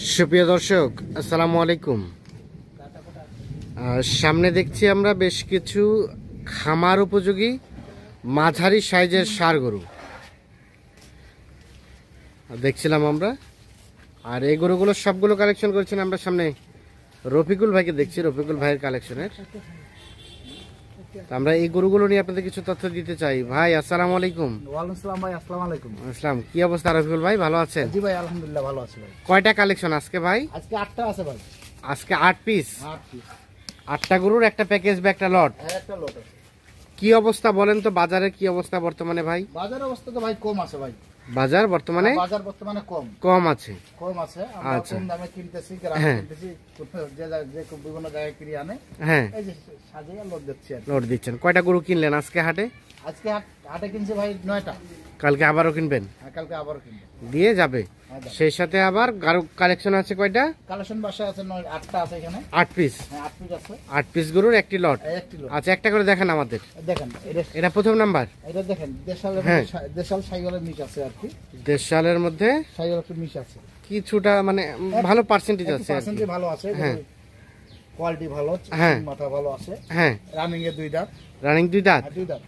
সুপ্রিয় দর্শক, আসসালামু আলাইকুম। সামনে দেখছি আমরা বেশ কিছু খামার উপযোগী মাঝারি সাইজের ষাঁড় গরু দেখছিলাম আমরা। আর এই গরুগুলো সবগুলো কালেকশন করেছেন আমরা সামনে রফিকুল ভাইকে দেখছি, রফিকুল ভাইয়ের কালেকশনের। আমরা এই গরুগুলো নিয়ে আপনাদের কিছু তথ্য দিতে চাই। ভাই আসসালামু আলাইকুম। ওয়ালাইকুম আসসালাম ভাই। আসসালামু আলাইকুম। আসসালাম। কি অবস্থা রফিকুল ভাই, ভালো আছেন? জি ভাই, আলহামদুলিল্লাহ ভালো আছি ভাই। কয়টা কালেকশন আজকে ভাই? আজকে 8টা আছে ভাই। আজকে 8 পিস। 8 পিস। 8টা গরুর একটা প্যাকেজ বা একটা লট। একটা লট আছে। কি অবস্থা বলেন তো, বাজারের কি অবস্থা বর্তমানে ভাই? বাজার অবস্থা তো ভাই কম আছে ভাই। বাজার বর্তমানে কম আছে। আমরা কম দামে কিনতেছি, গ্রামে কিনতেছি, যে বিভিন্ন জায়গায় কিনে আনে। হ্যাঁ, এই যে সাজিয়ে লট দিচ্ছি। লট দিচ্ছেন। কয়টা গরু কিনলেন আজকে হাটে? আজকে হাটে কিনছি ভাই 9টা। কালকে আবারও কিনবেন? কালকে আবারও কিনবো, দিয়ে যাবে। সেই সাথে আবার কালেকশন আছে কয়টা? কালেকশন বাসায় আছে 8টা আছে এখানে। 8 পিস। হ্যাঁ, 8 পিস আছে। 8 পিস গরুর একটি লট। একটি লট। আচ্ছা, একটা করে দেখান আমাদের। দেখেন এটা প্রথম নাম্বার। এটা দেখেন দেশাল সাইওয়ালের মিশ আছে আর কি। দেশালের মধ্যে সাইওয়ালের মিশ আছে। কিছুটা মানে ভালো পার্সেন্টেজ আছে। পার্সেন্টেজ ভালো আছে। হ্যাঁ, কোয়ালিটি ভালো, মাথা ভালো আছে। হ্যাঁ, রানিং এ 2 দাঁত। রানিং 2 দাঁত। 2 দাঁত।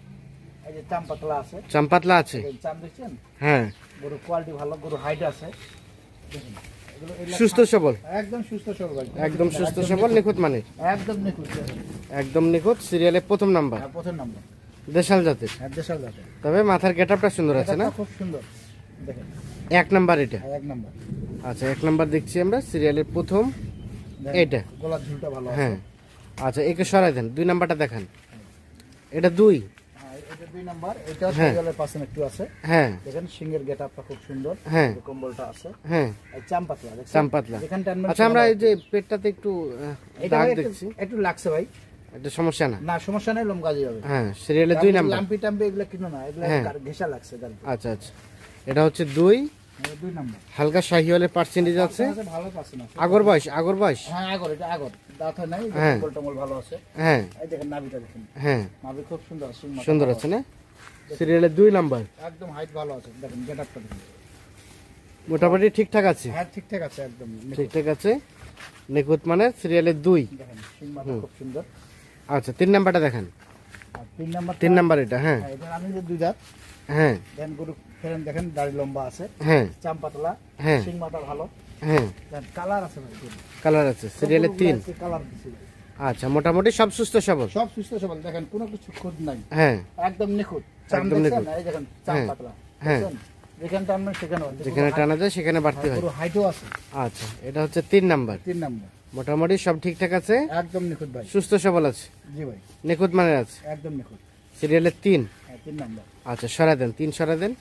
এই যে চামপাতলা আছে। চামপাতলা আছে। চাম দেখছেন? হ্যাঁ, গরু কোয়ালিটি ভালো, গরু হাইট আছে। দেখুন সুস্থ সবল, একদম সুস্থ সবল ভাই, একদম সুস্থ সবল, নিখুঁত মানে একদম নিখুঁত, একদম নিখুঁত। সিরিয়ালে প্রথম নাম্বার। প্রথম নাম্বার। দেশাল জাতের। হ্যাঁ, দেশাল জাতের। তবে মাথার গেটআপটা সুন্দর আছে না? খুব সুন্দর। দেখেন 1 নাম্বার এটা। 1 নাম্বার। আচ্ছা, 1 নাম্বার দেখছি আমরা সিরিয়ালের প্রথম এটা। গলার ঝুলটা ভালো আছে। হ্যাঁ, আচ্ছা, একে সরাই দেন। 2 নাম্বারটা দেখান। এটা 2। হ্যাঁ, এটা 2 নাম্বার। এটা সাইওয়ালের পাশে একটু আছে। হ্যাঁ, দেখেন সিংহের গেটআপটা খুব সুন্দর। হ্যাঁ, কম্বলটা আছে। হ্যাঁ, আর চামপাতলা, দেখেন চামপাতলা। এখানটা আচ্ছা, আমরা এই যে পেটটাতে একটু দাগ দেখছি, একটু লাগছে ভাই। এটা সমস্যা না? না, সমস্যা নাই, লোম গাজি হবে। হ্যাঁ, সিরিয়ালে 2 নাম্বার। লাম্পি টাম্পি এগুলা কিনো না, এগুলা ঘেঁষা লাগছে গালতে। আচ্ছা আচ্ছা, এটা হচ্ছে 2 নাম্বার। হালকা শাহিওয়ালের পার্সেন্টেজ আছে। ভালো পার্সেন্ট আছে। আগর বয়স? হ্যাঁ, এটা আগর। দাঁত হয় নাই, কম্বল ভালো আছে। হ্যাঁ, এই দেখেন নাভিটা দেখেন। হ্যাঁ, নাভি খুব সুন্দর, সুন্দর আছে না? সিরিয়ালে 2 নাম্বার। একদম হাইট ভালো আছে। দেখেন গেটআপটা দেখেন, মোটামুটি ঠিকঠাক আছে। হ্যাঁ, ঠিকঠাক আছে, একদম ঠিকঠাক আছে, নিখুঁত মানে। সিরিয়ালে 2। দেখেন সিং মাথা খুব সুন্দর। আচ্ছা, 3 নাম্বারটা দেখান। আর 3 নাম্বার এটা। হ্যাঁ, এটা আমি যে 2 দাঁত। হ্যাঁ, দেন গরু ফেরেন, দেখেন দাড়ি লম্বা আছে। হ্যাঁ, চাম পাতলা। হ্যাঁ, সিং মাথা ভালো। হ্যাঁ, দেন কালার আছে ভাই, কালার আছে। সিরিয়ালে 3। কালার দিছি। আচ্ছা, মোটামুটি সব সুস্থ সবল। সব সুস্থ সবল। দেখেন কোনো কিছু খুদ নাই। হ্যাঁ, একদম নিখুঁত। চাম একদম দেখছেন? নিখুঁত। এই দেখেন চাম পাতলা। হ্যাঁ, যেখানে টানবেন সেখানে যেখানে টানা যায় সেখানে বাড়তি হয়। পুরো হাইটও আছে। আচ্ছা, এটা হচ্ছে 3 নাম্বার। 3 নাম্বার। মোটামুটি সব ঠিকঠাক আছে, একদম নিখুঁত ভাই, সুস্থ সবল আছে। জি ভাই, নিখুঁত মানে আছে। একদম নিখুঁত। সিরিয়ালে 3। হ্যাঁ, 3 নাম্বার। আচ্ছা, সরাই দেন। 3 সরাই দেন।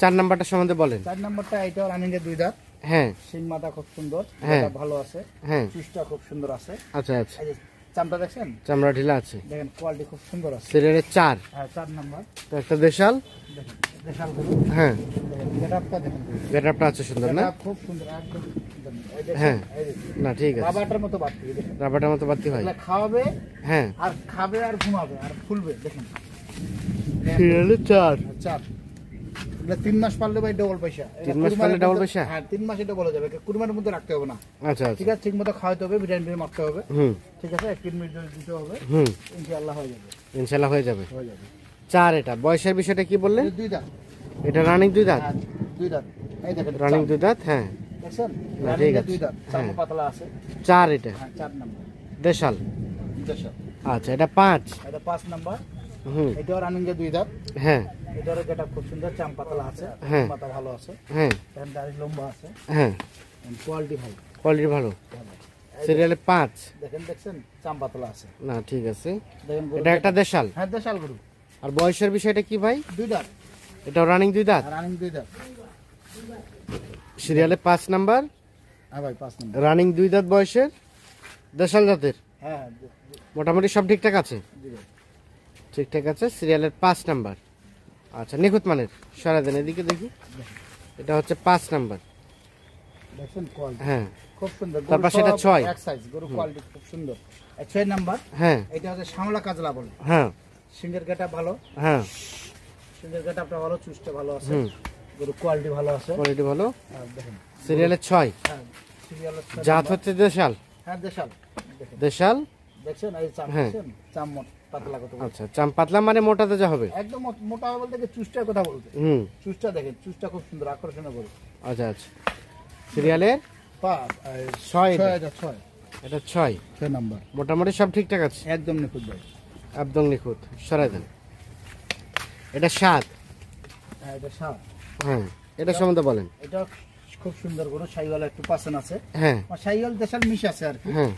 4 নাম্বারটা সম্বন্ধে বলেন। 4 নাম্বারটা এটাও রানিং এর 2 দাঁত। হ্যাঁ, সিং মাথা খুব সুন্দর, হ্যাঁ, এটা ভালো আছে। হ্যাঁ, চুষটা খুব সুন্দর আছে। আচ্ছা আচ্ছা, এই যে চামড়া দেখছেন? চামড়া ঢিলা আছে। দেখেন কোয়ালিটি খুব সুন্দর আছে। সিরিয়ালে 4। হ্যাঁ, 4 নাম্বার। তো একটা দেশাল। দেখেন দেশাল গরু। হ্যাঁ, দেখেন গেটআপটা দেখেন। গেটআপটা আছে সুন্দর না? গেটআপ খুব সুন্দর একদম। এই দেখেন, হ্যাঁ, এই দেখেন না ঠিক আছে। বাবাটার মতো বাড়তি, দেখেন রাবারটার মতো বাড়তি হয়। এগুলা খাওয়াবে, হ্যাঁ, আর খাবে আর ঘুমাবে আর ফুলবে। দেখেন সিরিয়ালে 4। 4। এগুলা 3 মাস পারলে ভাই ডবল পয়সা। 3 মাস পারলে ডবল পয়সা? হ্যাঁ, 3 মাসে ডবল হয়ে যাবে। কুরবানির মধ্যে রাখতে হবে না। আচ্ছা আচ্ছা, ঠিক আছে, ঠিক মতো খাওয়াতে হবে, ভিটামিন মারতে হবে। হুম, ঠিক আছে, 1 মিনিট দিতে হবে, ইনশাআল্লাহ হয়ে যাবে। ইনশাআল্লাহ হয়ে যাবে। হয়ে যাবে। 4 এটা। বয়সের বিষয়টা কি বললেন? 2 দাঁত। এটা রানিং 2 দাঁত। হ্যাঁ, 2 দাঁত। এই দেখেন রানিং 2 দাঁত। হ্যাঁ, দেখছেন? না, রানিং ঠিক এর আছে। 2 দাঁত, চামড়া হ্যাঁ। পাতলা আছে। 4 এটা। হ্যাঁ, 4 নাম্বার। দেশাল। দেশাল। আচ্ছা, এটা 5। এটা 5 নাম্বার। হুম, এটাও রানিং এর 2 দাঁত। হ্যাঁ, এটারও গেটআপ খুব সুন্দর, চাম পাতলা আছে, হ্যাঁ। মাথা ভালো আছে, হ্যাঁ, দেখেন দাড়ি লম্বা আছে, হ্যাঁ, কোয়ালিটি ভালো। কোয়ালিটি ভালো। ভালো। সিরিয়ালে 5। দেখছেন চাম পাতলা আছে। না ঠিক আছে। দেখেন গরু। এটা একটা দেশাল। হ্যাঁ, দেশাল গরু। আর বয়সের বিষয়টা কি ভাই? 2 দাঁত। এটা রানিং 2 দাঁত। রানিং 2 দাঁত। সিরিয়ালে 5 নাম্বার। হ্যাঁ ভাই, 5 নাম্বার। রানিং 2 দাঁত বয়সের দেশাল জাতের। হ্যাঁ, মোটামুটি সব ঠিকঠাক আছে। জি ভাই। ঠিকঠাক আছে। সিরিয়ালের 5 নাম্বার। আচ্ছা, নিখুঁত মানের। সরা দেন এদিকে দেখি। এটা হচ্ছে 5 নাম্বার। দেখছেন কোয়ালিটি? হ্যাঁ, খুব সুন্দর। তারপর সেটা 6। এক সাইজ গরু, কোয়ালিটি খুব সুন্দর। 6 নাম্বার। হ্যাঁ, এটা হচ্ছে শামলা কাজলা বলে। হ্যাঁ, সিংহের গেটআপ ভালো। হ্যাঁ, সিংহের গেটআপটা ভালো, চুষটা ভালো আছে। হুম, গরু কোয়ালিটি ভালো আছে। কোয়ালিটি ভালো। আর দেখেন সিরিয়ালে 6। হ্যাঁ, সিরিয়ালের জাত হচ্ছে দেশাল। হ্যাঁ দেশাল। দেখেন দেশাল। দেখছেন এই চাম হ্যাঁ। দেখছেন চাম পাতলা কত বড়। আচ্ছা, চাম পাতলা মানে মোটা তাজা হবে। একদম মোটা বলতে কি চুষ্টার কথা বলতে। হুম। চুষ্টা দেখেন, চুষ্টা খুব সুন্দর আকর্ষণীয় করে। আচ্ছা আচ্ছা, সিরিয়ালের 6 এটা। এটা 6 এটা 6 নাম্বার। মোটামুটি সব ঠিকঠাক আছে, একদম নিখুঁত ভাই। একদম নিখুঁত। সরাই দেন। এটা 7। হ্যাঁ এটা 7। হ্যাঁ, এটা সম্বন্ধে বলেন। এটা খুব সুন্দর গরু, শাইওয়াল একটু পার্সেন্ট আছে। হ্যাঁ শাইওয়াল দেশাল মিশ আছে আর কি, হ্যাঁ।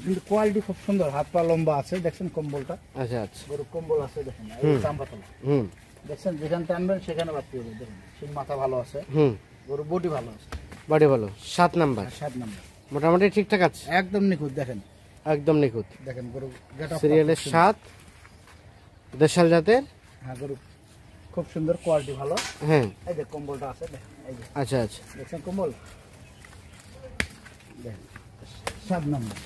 কিন্তু কোয়ালিটি খুব সুন্দর, হাত পা লম্বা আছে। দেখছেন কম্বলটা, আচ্ছা আচ্ছা। গরু কম্বল আছে দেখেন, এই হুম। চাম পাতলা। হুম দেখছেন যেখানে টানবেন সেখানে বাড়তে হবে। দেখেন সিং মাথা ভালো আছে, হুম। গরু বডি ভালো আছে। বডি ভালো। 7 নাম্বার। 7 নাম্বার মোটামুটি ঠিকঠাক আছে, একদম নিখুঁত। দেখেন একদম নিখুঁত। দেখেন গরু গেটআপ সিরিয়ালের 7, দেশাল জাতের। হ্যাঁ গরু খুব সুন্দর, কোয়ালিটি ভালো। হ্যাঁ। এই যে কম্বলটা আছে দেখেন, এই যে আচ্ছা আচ্ছা। দেখছেন কম্বল। দেখেন 7 নাম্বার।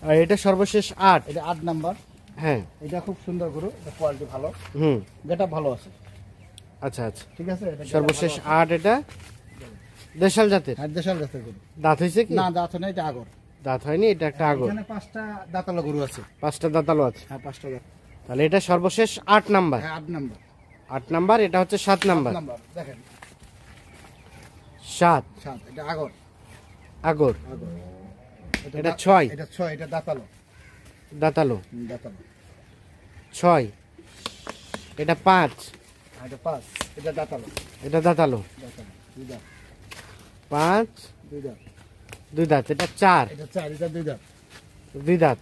আর এটা সর্বশেষ 8। এটা 8 নাম্বার। হ্যাঁ। এটা খুব সুন্দর গরু, এটা কোয়ালিটি ভালো, হুম। গেটআপ ভালো আছে। আচ্ছা আচ্ছা। ঠিক আছে, এটা সর্বশেষ 8, এটা দেশাল জাতের। হ্যাঁ দেশাল জাতের গরু। দাঁত হয়েছে কি? না দাঁত নেই, এটা আগর। দাঁত হয়নি, এটা একটা আগর। এখানে 5টা দাঁতালো গরু আছে। 5টা দাঁতালো আছে। হ্যাঁ 5টা দাঁত। তাহলে এটা সর্বশেষ 8 নাম্বার। হ্যাঁ 8 নাম্বার। 8 নাম্বার, এটা হচ্ছে 7 নাম্বার। নাম্বার দেখেন 7 এটা আগর। আগর। আগর। এটা 6 এটা 6, এটা দাঁতালো। দাঁতালো। দাঁতালো। 6 এটা 5 এটা 5, এটা দাঁতালো। এটা দাঁতালো। দাঁতালো দুই দাঁত। 5 দুই দাঁত। 2 দাঁত। এটা 4 এটা 4, এটা দুই দাঁত। 2 দাঁত।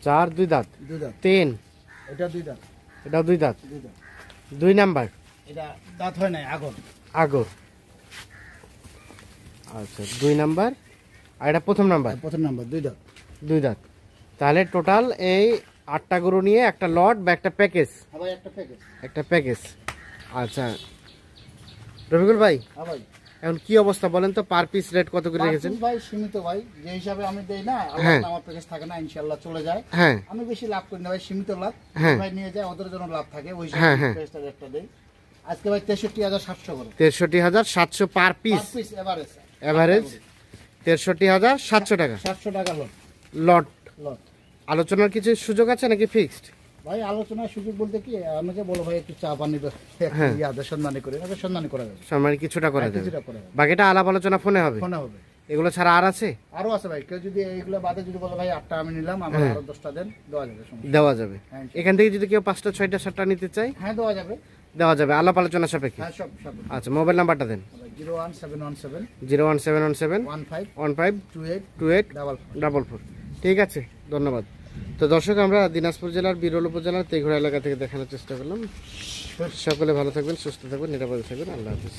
4 2 দাঁত। দুই দাঁত। 3 এটা দুই দাঁত। এটাও 2 দাঁত। দুই দাঁত। 2 নাম্বার এটা দাঁত হয় নাই, আগর। আগর। আচ্ছা 2 নাম্বার। আর এটা প্রথম নাম্বার। প্রথম নাম্বার, দুই দাঁত। 2 দাঁত। তাহলে টোটাল এই 8টা গরু নিয়ে একটা লট বা একটা প্যাকেজ। হ্যাঁ ভাই একটা প্যাকেজ। একটা প্যাকেজ। আচ্ছা রফিকুল ভাই, হ্যাঁ ভাই। এখন কি অবস্থা বলেন তো, পার পিস রেট কত করে রেখেছেন? ভাই সীমিত ভাই, যে হিসাবে আমি দেই না, হ্যাঁ। আল্লাহ আমার প্যাকেজ থাকে না, ইনশাআল্লাহ চলে যায়। হ্যাঁ আমি বেশি লাভ করি না ভাই, সীমিত লাভ। হ্যাঁ। ভাই নিয়ে যায়, ওদের জন্য লাভ থাকে, ওই হ্যাঁ, হিসাবে হ্যাঁ। প্যাকেজটা একটা দেই। আজকে ভাই 63,700 করে 63,700 per piece. Per piece average. Average 63,700 টাকা 700 টাকা লট। লট। লট আলোচনার কিছু সুযোগ আছে নাকি ফিক্সড? ভাই আলোচনার সুযোগ বলতে কি, আমাকে বলো ভাই একটু চা পানি হ্যাঁ। ইয়াদের সম্মানী করে, ওকে সম্মানী করা যাবে। সম্মানে কিছুটা করা যাবে, কিছুটা করা যাবে, বাকিটা আলাপ আলোচনা ফোনে হবে। ফোনে হবে। এগুলো ছাড়া আর আছে? আরো আছে ভাই, কেউ যদি এইগুলো বাদে যদি বলে ভাই 8টা আমি নিলাম, আমার হ্যাঁ। আরো 10টা দেন, দেওয়া যাবে, সমস্যা দেওয়া যাবে। হ্যাঁ, এখান থেকে যদি কেউ 5টা 6টা 7টা নিতে চায় হ্যাঁ দেওয়া যাবে। দেওয়া যাবে, আলাপ আলোচনা সাপেক্ষে। হ্যাঁ সব সব। আচ্ছা মোবাইল নাম্বারটা দেন। 01717 01717 15 15 28 28 44। 44। ঠিক আছে, ধন্যবাদ। তো দর্শক, আমরা দিনাজপুর জেলার বিরল উপজেলার তেঘরা এলাকা থেকে দেখানোর চেষ্টা করলাম। সকলে ভালো থাকবেন, সুস্থ থাকবেন, নিরাপদে থাকবেন। আল্লাহ হাফিজ।